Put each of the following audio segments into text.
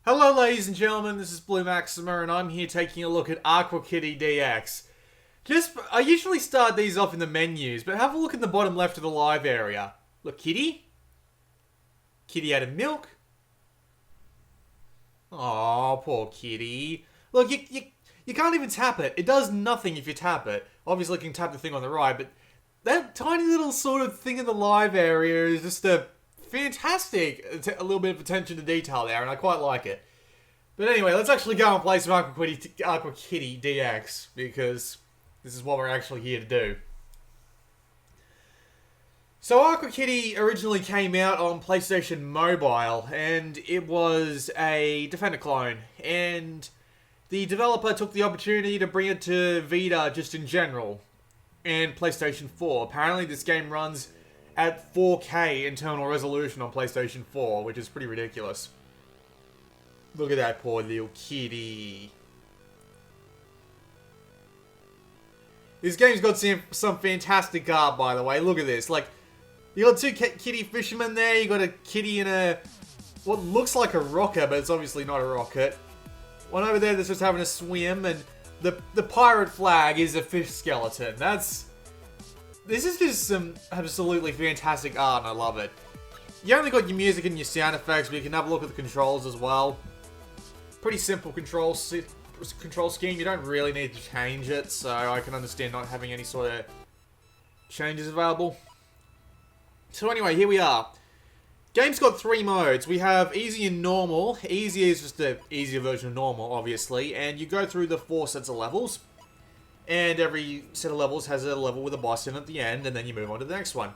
Hello ladies and gentlemen, this is Blue Maxima and I'm here taking a look at Aqua Kitty DX. I usually start these off in the menus, but have a look in the bottom left of the live area. Look, kitty. Kitty out of milk. Aw, poor kitty. Look, you can't even tap it. It does nothing if you tap it. Obviously you can tap the thing on the right, but that tiny little sort of thing in the live area is just a fantastic, a little bit of attention to detail there, and I quite like it. But anyway, let's actually go and play some Aqua Kitty DX, because this is what we're actually here to do. So Aqua Kitty originally came out on PlayStation Mobile, and it was a Defender clone, and the developer took the opportunity to bring it to Vita just in general, and PlayStation 4. Apparently this game runs at 4K internal resolution on PlayStation 4, which is pretty ridiculous. Look at that poor little kitty. This game's got some fantastic art, by the way. Look at this. Like, you got two kitty fishermen there. You got a kitty in a what looks like a rocket, but it's obviously not a rocket. One over there that's just having a swim, and the pirate flag is a fish skeleton. This is just some absolutely fantastic art, and I love it. You only got your music and your sound effects, but you can have a look at the controls as well. Pretty simple control scheme. You don't really need to change it, so I can understand not having any sort of changes available. So anyway, here we are. Game's got 3 modes. We have easy and normal. Easy is just the easier version of normal, obviously, and you go through the 4 sets of levels. And every set of levels has a level with a boss in at the end, and then you move on to the next one.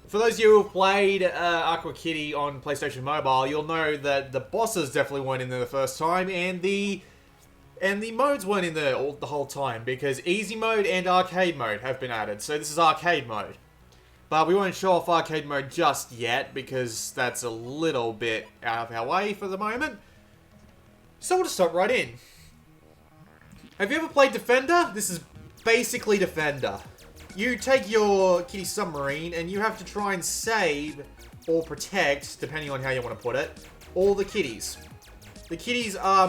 For those of you who have played Aqua Kitty on PlayStation Mobile, you'll know that the bosses definitely weren't in there the first time, and the modes weren't in there the whole time, because easy mode and arcade mode have been added. So this is arcade mode. But we won't show off arcade mode just yet, because that's a little bit out of our way for the moment. So we'll just stop right in. Have you ever played Defender? This is basically Defender. You take your kitty submarine and you have to try and save or protect, depending on how you want to put it, all the kitties. The kitties are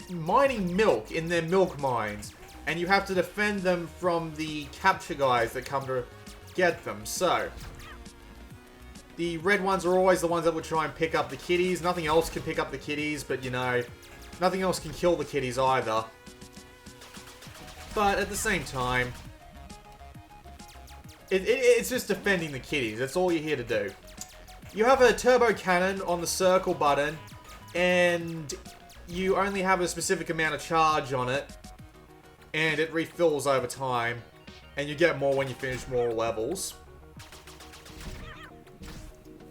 mining milk in their milk mines, and you have to defend them from the capture guys that come to get them. So, the red ones are always the ones that will try and pick up the kitties. Nothing else can pick up the kitties, but you know, nothing else can kill the kitties either. But at the same time, it's just defending the kitties. That's all you're here to do. You have a turbo cannon on the circle button, and you only have a specific amount of charge on it, and it refills over time, and you get more when you finish more levels.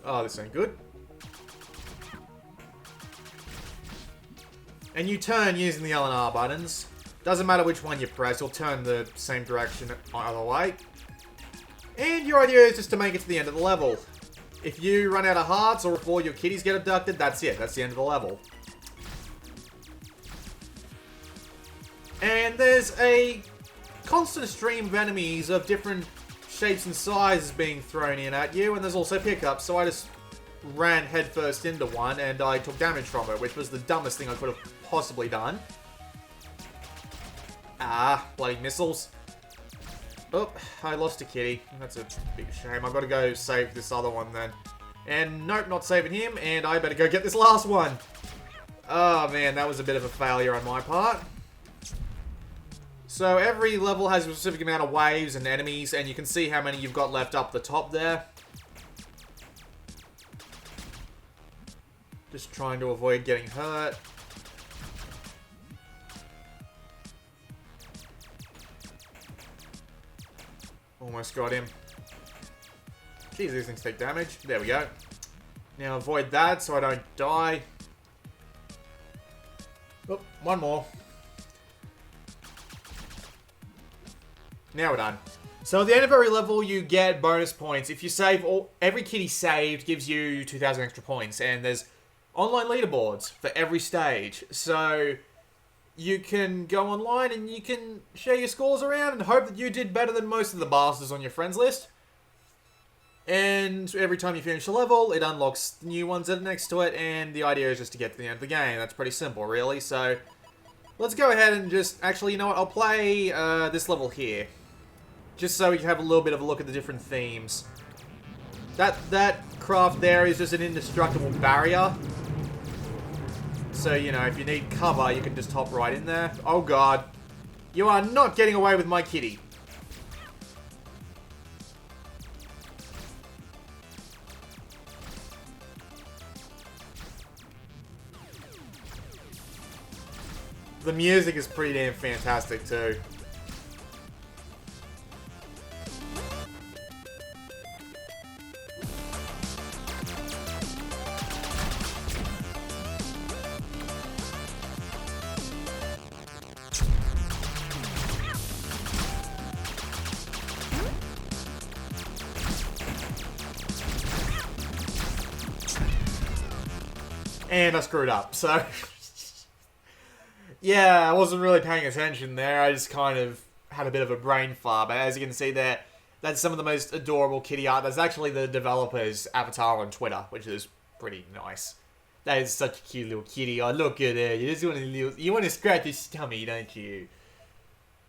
Oh, this ain't good. And you turn using the L and R buttons. Doesn't matter which one you press, you'll turn the same direction either way. And your idea is just to make it to the end of the level. If you run out of hearts or if all your kitties get abducted, that's it. That's the end of the level. And there's a constant stream of enemies of different shapes and sizes being thrown in at you, and there's also pickups, so I just ran headfirst into one and I took damage from it, which was the dumbest thing I could have possibly done. Ah, bloody missiles. Oh, I lost a kitty. That's a big shame. I've got to go save this other one then. And nope, not saving him, and I better go get this last one. Oh man, that was a bit of a failure on my part. So every level has a specific amount of waves and enemies, and you can see how many you've got left up the top there. Just trying to avoid getting hurt. Almost got him. Jeez, these things take damage. There we go. Now avoid that so I don't die. Oh, one more. Now we're done. So at the end of every level you get bonus points. If you save every kitty saved gives you 2,000 extra points, and there's online leaderboards for every stage. So you can go online and you can share your scores around and hope that you did better than most of the bastards on your friends list. And every time you finish a level, it unlocks new ones that are next to it, and the idea is just to get to the end of the game. That's pretty simple, really. So, let's go ahead and just... Actually, you know what? I'll play this level here. Just so we can have a little bit of a look at the different themes. That craft there is just an indestructible barrier. So, you know, if you need cover, you can just hop right in there. Oh, God. You are not getting away with my kitty. The music is pretty damn fantastic, too. And I screwed up, so... Yeah, I wasn't really paying attention there. I just kind of had a bit of a brain fart. But as you can see there, that's some of the most adorable kitty art. That's actually the developer's avatar on Twitter, which is pretty nice. That is such a cute little kitty. Oh, look at it. You want to scratch his tummy, don't you?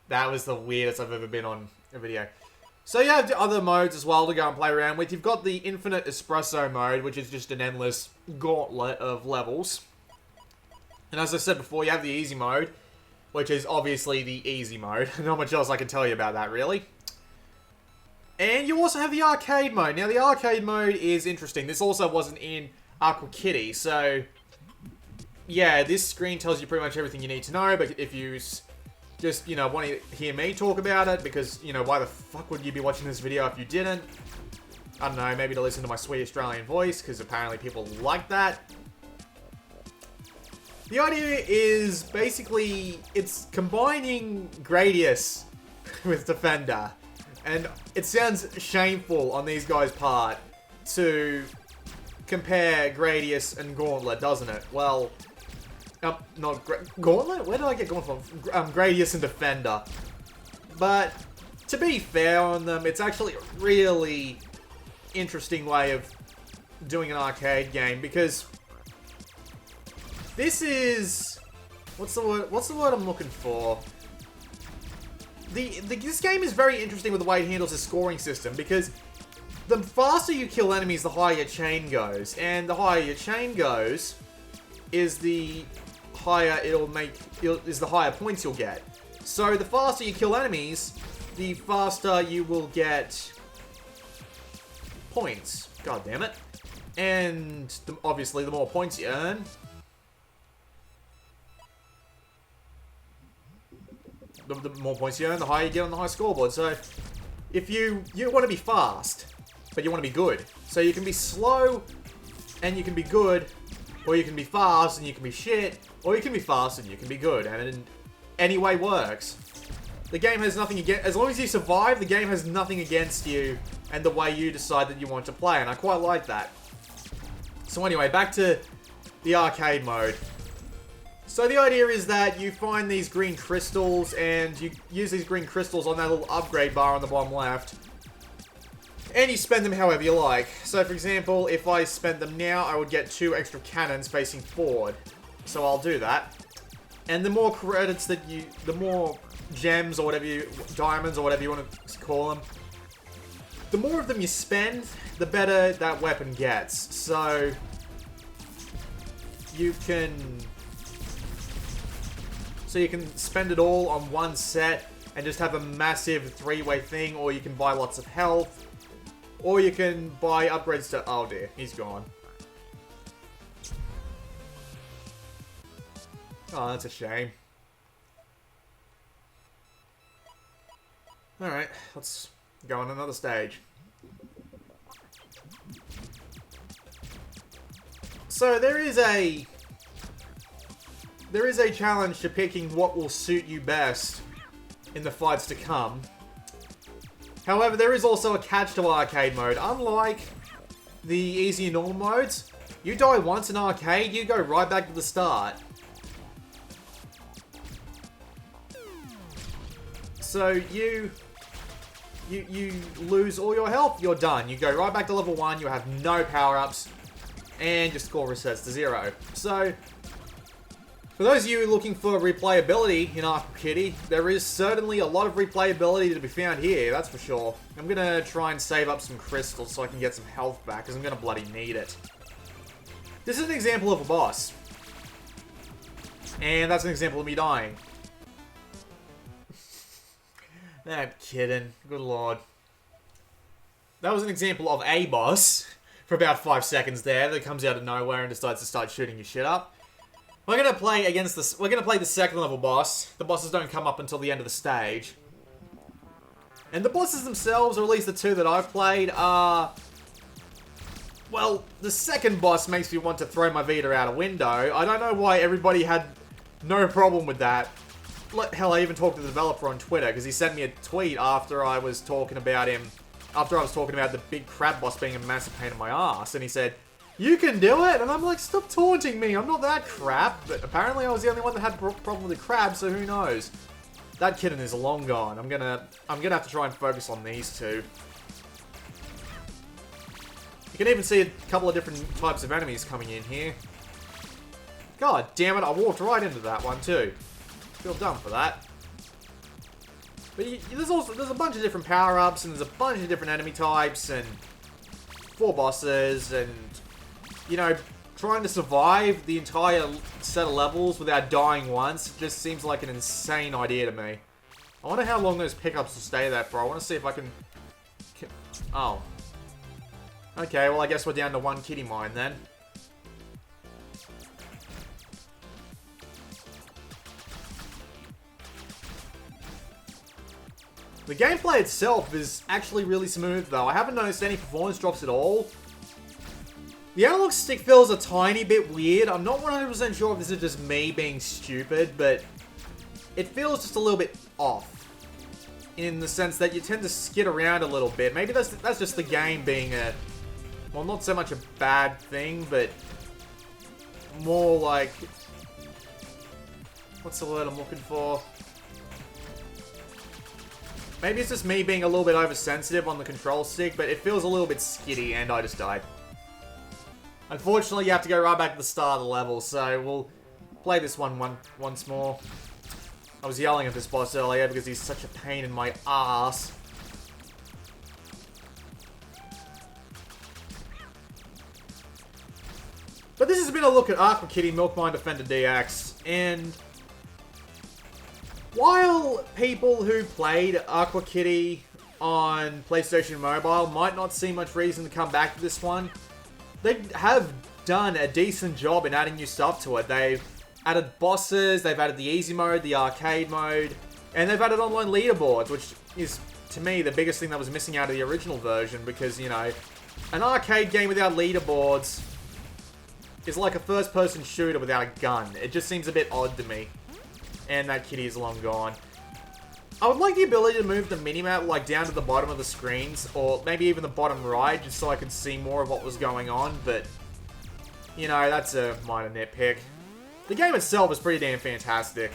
That was the weirdest I've ever been on a video. So you have other modes as well to go and play around with. You've got the Infinite Espresso mode, which is just an endless gauntlet of levels. And as I said before, you have the easy mode, which is obviously the easy mode. Not much else I can tell you about that, really. And you also have the arcade mode. Now, the arcade mode is interesting. This also wasn't in Aqua Kitty, so... Yeah, this screen tells you pretty much everything you need to know, but if you just, you know, want to hear me talk about it, because, you know, why the fuck would you be watching this video if you didn't? I don't know, maybe to listen to my sweet Australian voice, because apparently people like that. The idea is basically, it's combining Gradius with Defender. And it sounds shameful on these guys' part to compare Gradius and Gauntlet, doesn't it? Well, Gauntlet? Where did I get Gauntlet from? Gradius and Defender. But, to be fair on them, it's actually a really interesting way of doing an arcade game, because... This is... What's the word I'm looking for? This game is very interesting with the way it handles the scoring system, because the faster you kill enemies, the higher your chain goes. And the higher your chain goes, is the higher is the higher points you'll get. So the faster you kill enemies, the faster you will get points. God damn it. And obviously the more points you earn, the more points you earn, the higher you get on the high scoreboard. So, if you want to be fast, but you want to be good. So you can be slow, and you can be good, or you can be fast, and you can be shit, or you can be fast, and you can be good. And any way works. The game has nothing against... As long as you survive, the game has nothing against you, and the way you decide that you want to play. And I quite like that. So anyway, back to the arcade mode. So the idea is that you find these green crystals, and you use these green crystals on that little upgrade bar on the bottom left. And you spend them however you like. So for example, if I spend them now, I would get 2 extra cannons facing forward. So I'll do that. And the more credits that you... The more gems or whatever you... Diamonds or whatever you want to call them. The more of them you spend, the better that weapon gets. So... You can spend it all on one set and just have a massive 3-way thing, or you can buy lots of health, or you can buy upgrades to... Oh dear, he's gone. Oh, that's a shame. Alright, let's go on another stage. So there is a challenge to picking what will suit you best in the fights to come. However, there is also a catch to arcade mode. Unlike the easy and normal modes, you die once in arcade, you go right back to the start. So you lose all your health, you're done. You go right back to level 1, you have no power-ups, and your score resets to 0. So, for those of you looking for replayability in Aqua Kitty, there is certainly a lot of replayability to be found here, that's for sure. I'm gonna try and save up some crystals so I can get some health back, because I'm gonna bloody need it. This is an example of a boss. And that's an example of me dying. I'm kidding. Good lord. That was an example of a boss for about 5 seconds there that comes out of nowhere and decides to start shooting your shit up. We're gonna play against this. We're gonna play the second level boss. The bosses don't come up until the end of the stage. And the bosses themselves, or at least the two that I've played, are... Well, the second boss makes me want to throw my Vita out a window. I don't know why everybody had no problem with that. Hell, I even talked to the developer on Twitter, because he sent me a tweet after I was talking about him, after I was talking about the big crab boss being a massive pain in my ass, and he said, "You can do it!" And I'm like, stop taunting me, I'm not that crap. But apparently I was the only one that had a problem with the crab, so who knows. That kitten is long gone. I'm gonna have to try and focus on these two. You can even see a couple of different types of enemies coming in here. God damn it, I walked right into that one too. Feel dumb for that. But there's a bunch of different power-ups, and there's a bunch of different enemy types, and 4 bosses, and, you know, trying to survive the entire set of levels without dying once just seems like an insane idea to me. I wonder how long those pickups will stay there for. I want to see if I can... Oh. Okay, well I guess we're down to 1 kitty mine then. The gameplay itself is actually really smooth though. I haven't noticed any performance drops at all. The analog stick feels a tiny bit weird. I'm not 100% sure if this is just me being stupid, but it feels just a little bit off. In the sense that you tend to skid around a little bit. Maybe that's just the game being a... Well, not so much a bad thing, but more like... What's the word I'm looking for? Maybe it's just me being a little bit oversensitive on the control stick, but it feels a little bit skiddy, and I just died. Unfortunately, you have to go right back to the start of the level, so we'll play this one once more. I was yelling at this boss earlier because he's such a pain in my ass. But this has been a look at Aqua Kitty Milk Mine Defender DX, and while people who played Aqua Kitty on PlayStation Mobile might not see much reason to come back to this one, they have done a decent job in adding new stuff to it. They've added bosses, they've added the easy mode, the arcade mode, and they've added online leaderboards, which is, to me, the biggest thing that was missing out of the original version, because, you know, an arcade game without leaderboards is like a first-person shooter without a gun. It just seems a bit odd to me. And that kitty is long gone. I would like the ability to move the minimap like down to the bottom of the screens, or maybe even the bottom right, just so I could see more of what was going on, but, you know, that's a minor nitpick. The game itself is pretty damn fantastic.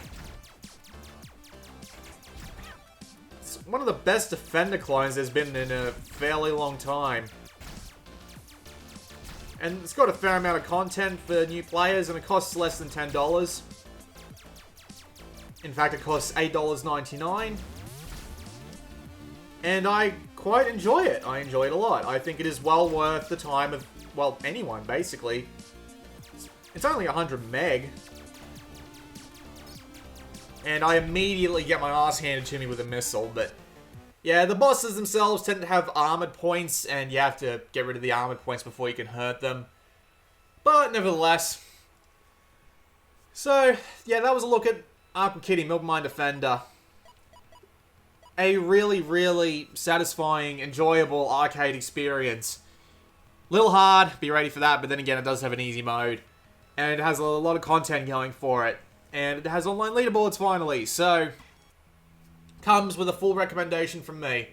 It's one of the best Defender clones there's been in a fairly long time. And it's got a fair amount of content for new players, and it costs less than $10. In fact, it costs $8.99. And I quite enjoy it. I enjoy it a lot. I think it is well worth the time of, well, anyone, basically. It's only 100 meg. And I immediately get my ass handed to me with a missile, but... Yeah, the bosses themselves tend to have armored points, and you have to get rid of the armored points before you can hurt them. But, nevertheless... So, yeah, that was a look at Aqua Kitty Milk Mine Defender. A really, really satisfying, enjoyable arcade experience. Little hard, be ready for that, but then again, it does have an easy mode. And it has a lot of content going for it. And it has online leaderboards finally, so... Comes with a full recommendation from me.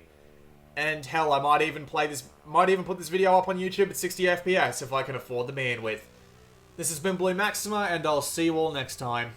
And hell, I might even put this video up on YouTube at 60 FPS if I can afford the bandwidth. This has been Blue Maxima, and I'll see you all next time.